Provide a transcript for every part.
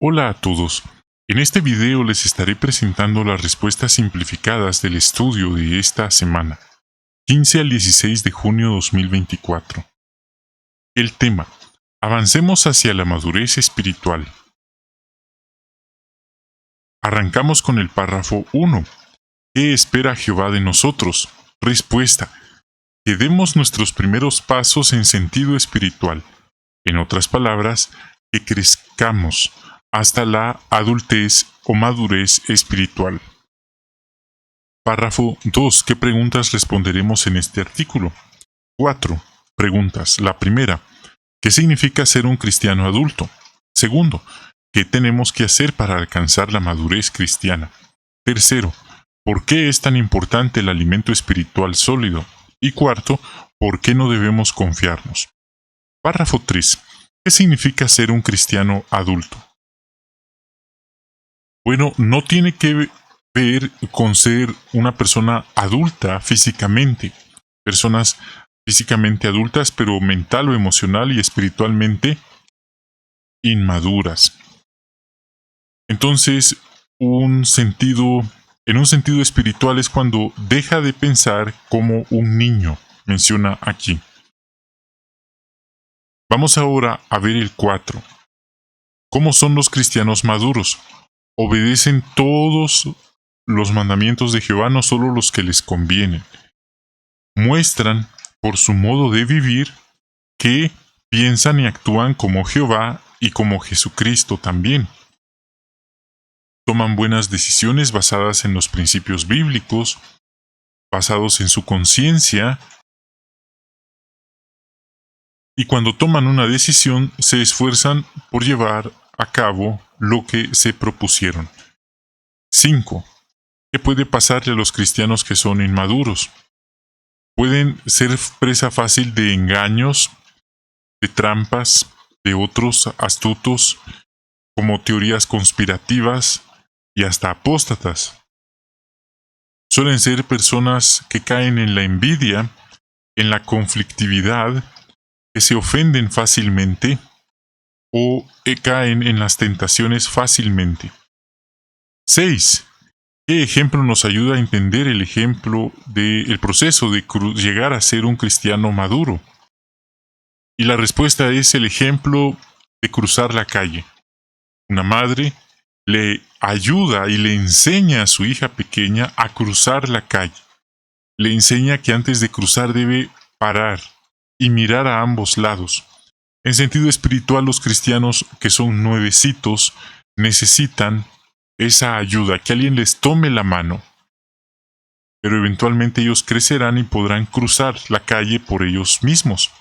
Hola a todos. En este video les estaré presentando las respuestas simplificadas del estudio de esta semana, 15 al 16 de junio 2024. El tema: avancemos hacia la madurez espiritual. Arrancamos con el párrafo 1. ¿Qué espera Jehová de nosotros? Respuesta: que demos nuestros primeros pasos en sentido espiritual. En otras palabras, que crezcamos hasta la adultez o madurez espiritual. Párrafo 2. ¿Qué preguntas responderemos en este artículo? 4 preguntas. La primera: ¿qué significa ser un cristiano adulto? Segundo: ¿qué tenemos que hacer para alcanzar la madurez cristiana? Tercero: ¿por qué es tan importante el alimento espiritual sólido? Y cuarto: ¿por qué no debemos confiarnos? Párrafo 3. ¿Qué significa ser un cristiano adulto? Bueno, no tiene que ver con ser una persona adulta físicamente. Personas físicamente adultas, pero mental o emocional y espiritualmente inmaduras. Entonces, en un sentido espiritual es cuando deja de pensar como un niño, menciona aquí. Vamos ahora a ver el 4. ¿Cómo son los cristianos maduros? Obedecen todos los mandamientos de Jehová, no solo los que les convienen. Muestran, por su modo de vivir, que piensan y actúan como Jehová y como Jesucristo también. Toman buenas decisiones basadas en los principios bíblicos, basados en su conciencia, y cuando toman una decisión se esfuerzan por llevar a cabo lo que se propusieron. 5. ¿Qué puede pasarle a los cristianos que son inmaduros? Pueden ser presa fácil de engaños, de trampas, de otros astutos, como teorías conspirativas y hasta apóstatas. Suelen ser personas que caen en la envidia, en la conflictividad, que se ofenden fácilmente o caen en las tentaciones fácilmente. 6. ¿Qué ejemplo nos ayuda a entender el proceso de llegar a ser un cristiano maduro? Y la respuesta es el ejemplo de cruzar la calle. Una madre le ayuda y le enseña a su hija pequeña a cruzar la calle. Le enseña que antes de cruzar debe parar y mirar a ambos lados. En sentido espiritual, los cristianos que son nuevecitos necesitan esa ayuda, que alguien les tome la mano. Pero eventualmente ellos crecerán y podrán cruzar la calle por ellos mismos,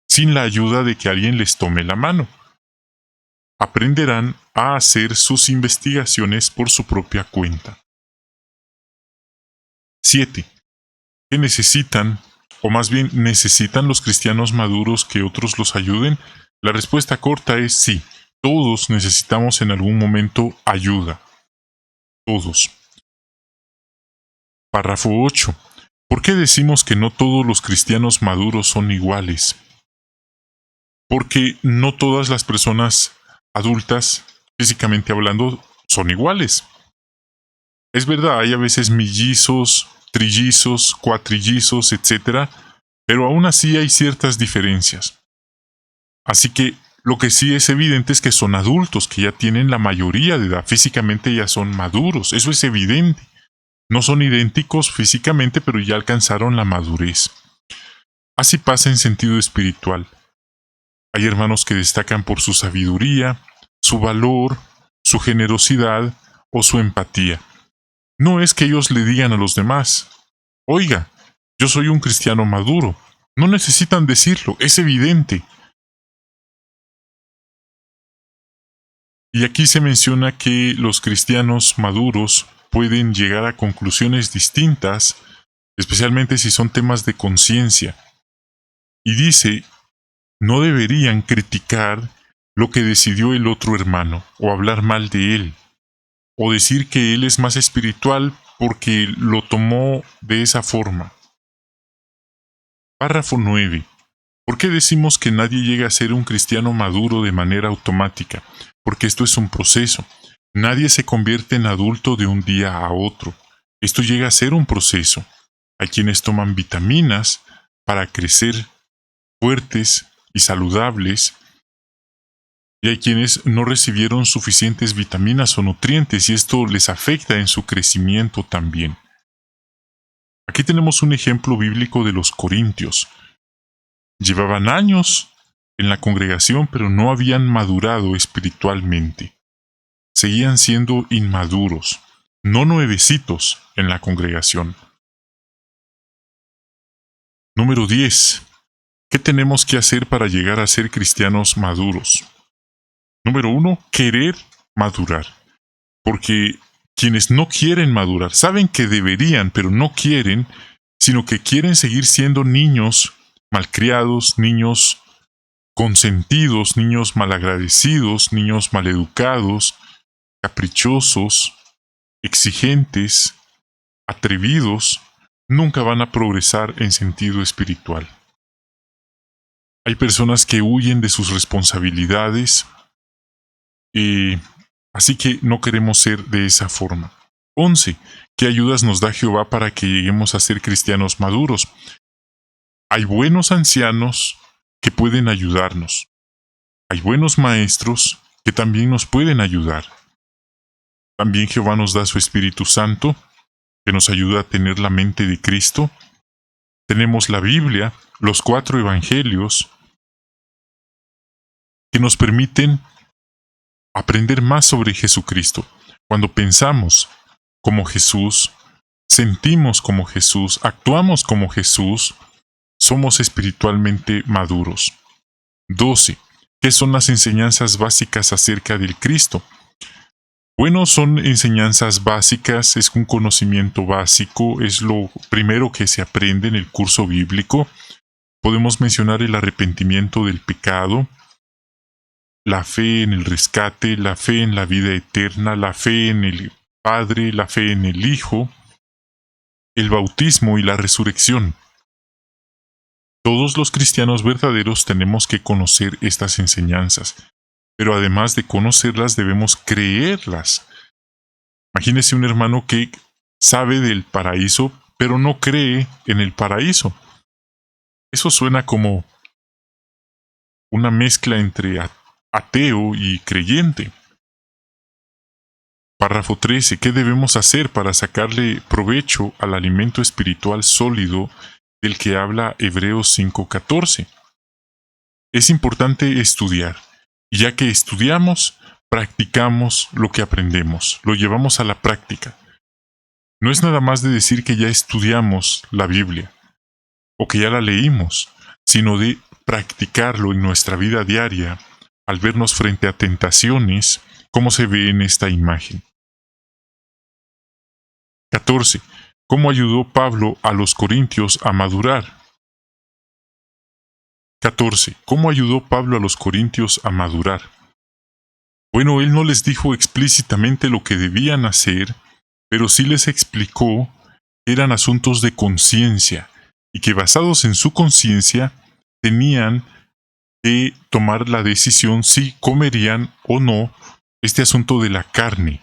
sin la ayuda de que alguien les tome la mano. Aprenderán a hacer sus investigaciones por su propia cuenta. 7. ¿Qué necesitan, o más bien necesitan los cristianos maduros que otros los ayuden? La respuesta corta es sí. Todos necesitamos en algún momento ayuda. Todos. Párrafo 8. ¿Por qué decimos que no todos los cristianos maduros son iguales? Porque no todas las personas adultas, físicamente hablando, son iguales. Es verdad, hay a veces mellizos, trillizos, cuatrillizos, etc., pero aún así hay ciertas diferencias. Así que lo que sí es evidente es que son adultos, que ya tienen la mayoría de edad, físicamente ya son maduros, eso es evidente. No son idénticos físicamente, pero ya alcanzaron la madurez. Así pasa en sentido espiritual. Hay hermanos que destacan por su sabiduría, su valor, su generosidad o su empatía. No es que ellos le digan a los demás: oiga, yo soy un cristiano maduro. No necesitan decirlo, es evidente. Y aquí se menciona que los cristianos maduros pueden llegar a conclusiones distintas, especialmente si son temas de conciencia. Y dice: no deberían criticar lo que decidió el otro hermano, o hablar mal de él, o decir que él es más espiritual porque lo tomó de esa forma. Párrafo 9. ¿Por qué decimos que nadie llega a ser un cristiano maduro de manera automática? porque esto es un proceso. Nadie se convierte en adulto de un día a otro. Esto llega a ser un proceso. Hay quienes toman vitaminas para crecer fuertes y saludables, y hay quienes no recibieron suficientes vitaminas o nutrientes y esto les afecta en su crecimiento también. Aquí tenemos un ejemplo bíblico de los corintios. Llevaban años en la congregación, pero no habían madurado espiritualmente. Seguían siendo inmaduros, no nuevecitos en la congregación. Número 10. ¿Qué tenemos que hacer para llegar a ser cristianos maduros? Número 1. Querer madurar. Porque quienes no quieren madurar, saben que deberían, pero no quieren, sino que quieren seguir siendo niños malcriados, niños consentidos, niños malagradecidos, niños maleducados, caprichosos, exigentes, atrevidos, nunca van a progresar en sentido espiritual. Hay personas que huyen de sus responsabilidades y así que no queremos ser de esa forma. 11. ¿Qué ayudas nos da Jehová para que lleguemos a ser cristianos maduros? Hay buenos ancianos que pueden ayudarnos. Hay buenos maestros que también nos pueden ayudar. También Jehová nos da su Espíritu Santo, que nos ayuda a tener la mente de Cristo. Tenemos la Biblia, los 4 evangelios, que nos permiten aprender más sobre Jesucristo. Cuando pensamos como Jesús, sentimos como Jesús, actuamos como Jesús, somos espiritualmente maduros. 12. ¿Qué son las enseñanzas básicas acerca del Cristo? Bueno, son enseñanzas básicas, es un conocimiento básico, es lo primero que se aprende en el curso bíblico. Podemos mencionar el arrepentimiento del pecado, la fe en el rescate, la fe en la vida eterna, la fe en el Padre, la fe en el Hijo, el bautismo y la resurrección. Todos los cristianos verdaderos tenemos que conocer estas enseñanzas, pero además de conocerlas debemos creerlas. Imagínese un hermano que sabe del paraíso, pero no cree en el paraíso. Eso suena como una mezcla entre ateo y creyente. Párrafo 13. ¿Qué debemos hacer para sacarle provecho al alimento espiritual sólido del que habla Hebreos 5:14? Es importante estudiar, y ya que estudiamos, practicamos lo que aprendemos, lo llevamos a la práctica. No es nada más de decir que ya estudiamos la Biblia, o que ya la leímos, sino de practicarlo en nuestra vida diaria, al vernos frente a tentaciones, como se ve en esta imagen. 14. ¿Cómo ayudó Pablo a los corintios a madurar? 14. ¿Cómo ayudó Pablo a los corintios a madurar? Bueno, él no les dijo explícitamente lo que debían hacer, pero sí les explicó que eran asuntos de conciencia y que basados en su conciencia tenían que tomar la decisión si comerían o no este asunto de la carne.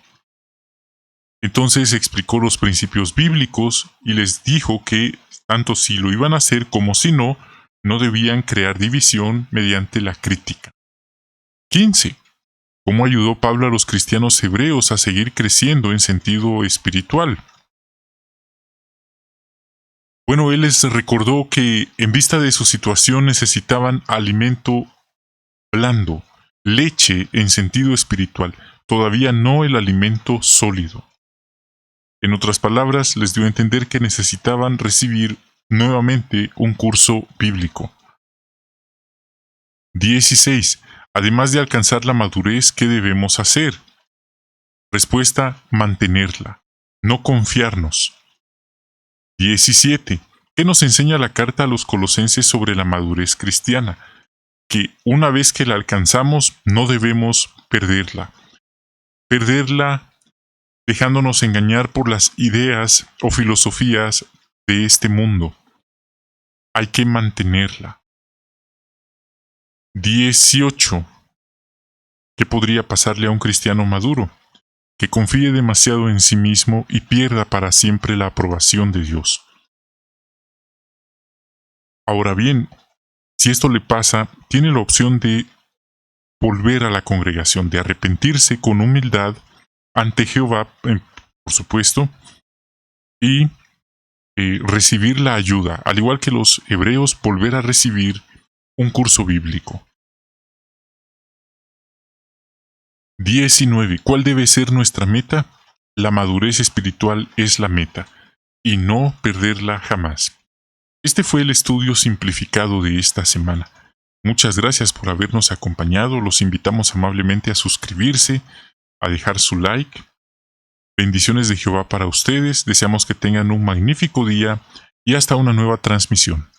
Entonces explicó los principios bíblicos y les dijo que tanto si lo iban a hacer como si no, no debían crear división mediante la crítica. 15. ¿Cómo ayudó Pablo a los cristianos hebreos a seguir creciendo en sentido espiritual? Bueno, él les recordó que en vista de su situación necesitaban alimento blando, leche en sentido espiritual, todavía no el alimento sólido. En otras palabras, les dio a entender que necesitaban recibir nuevamente un curso bíblico. 16. Además de alcanzar la madurez, ¿qué debemos hacer? Respuesta: mantenerla, no confiarnos. 17. ¿Qué nos enseña la carta a los colosenses sobre la madurez cristiana? Que una vez que la alcanzamos, no debemos perderla. Perderla dejándonos engañar por las ideas o filosofías de este mundo. Hay que mantenerla. 18. ¿Qué podría pasarle a un cristiano maduro? Que confíe demasiado en sí mismo y pierda para siempre la aprobación de Dios. Ahora bien, si esto le pasa, tiene la opción de volver a la congregación, de arrepentirse con humildad ante Jehová, por supuesto, y recibir la ayuda, al igual que los hebreos, volver a recibir un curso bíblico. 19. ¿Cuál debe ser nuestra meta? La madurez espiritual es la meta, y no perderla jamás. Este fue el estudio simplificado de esta semana. Muchas gracias por habernos acompañado. Los invitamos amablemente a suscribirse, a dejar su like. Bendiciones de Jehová para ustedes. Deseamos que tengan un magnífico día y hasta una nueva transmisión.